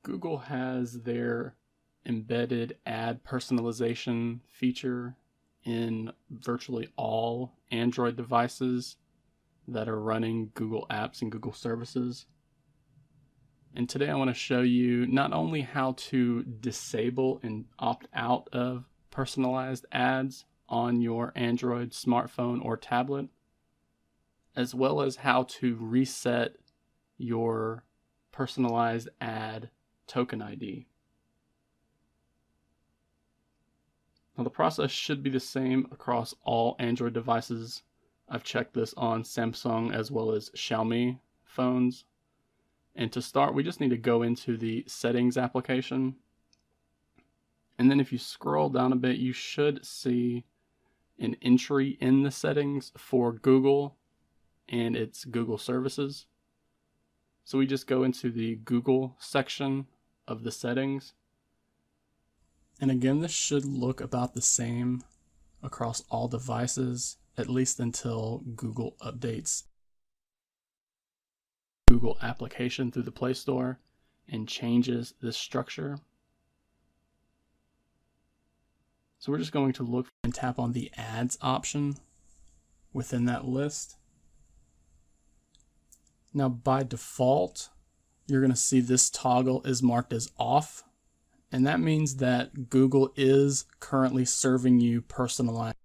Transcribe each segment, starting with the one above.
Google has their embedded ad personalization feature in virtually all Android devices that are running Google apps and Google services. And today I want to show you not only how to disable and opt out of personalized ads on your Android smartphone or tablet, as well as how to reset your personalized ad token ID. Now the process should be the same across all Android devices. I've checked this on Samsung as well as Xiaomi phones. And to start, we just need to go into the settings application. And then if you scroll down a bit, you should see an entry in the settings for Google and its Google services. So we just go into the Google section of the settings. And again, this should look about the same across all devices, at least until Google updates Google application through the Play Store and changes this structure. So we're just going to look and tap on the ads option within that list. Now by default, you're going to see this toggle is marked as off. And that means that Google is currently serving you personalized.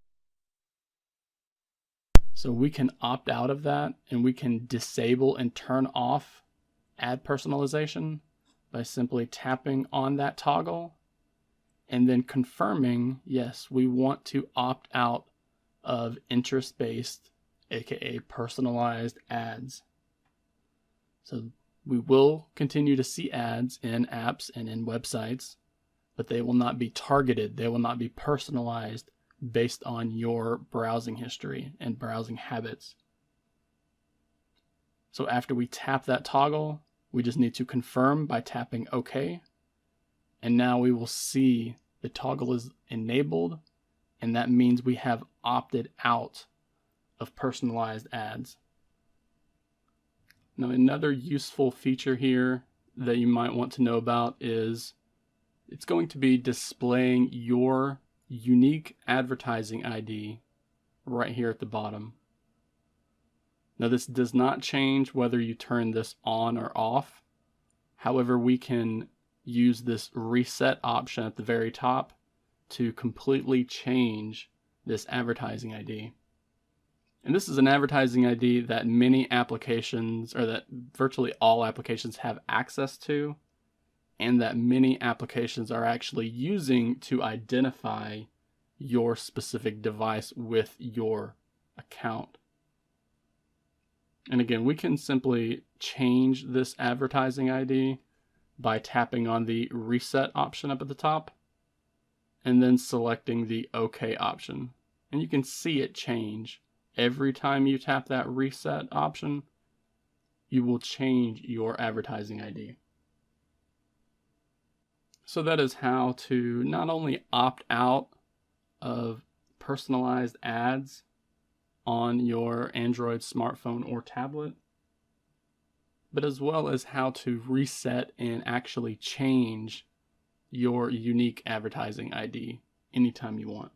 So we can opt out of that and we can disable and turn off ad personalization by simply tapping on that toggle and then confirming, yes, we want to opt out of interest-based, aka personalized ads. So we will continue to see ads in apps and in websites, but they will not be targeted. They will not be personalized based on your browsing history and browsing habits. So after we tap that toggle, we just need to confirm by tapping OK. And now we will see the toggle is enabled, and that means we have opted out of personalized ads. Now, another useful feature here that you might want to know about is it's going to be displaying your unique advertising ID right here at the bottom. Now, this does not change whether you turn this on or off. However, we can use this reset option at the very top to completely change this advertising ID. And this is an advertising ID that many applications, or that virtually all applications have access to, and that many applications are actually using to identify your specific device with your account. And again, we can simply change this advertising ID by tapping on the reset option up at the top and then selecting the OK option. And you can see it change. Every time you tap that reset option, you will change your advertising ID. So that is how to not only opt out of personalized ads on your Android smartphone or tablet, but as well as how to reset and actually change your unique advertising ID anytime you want.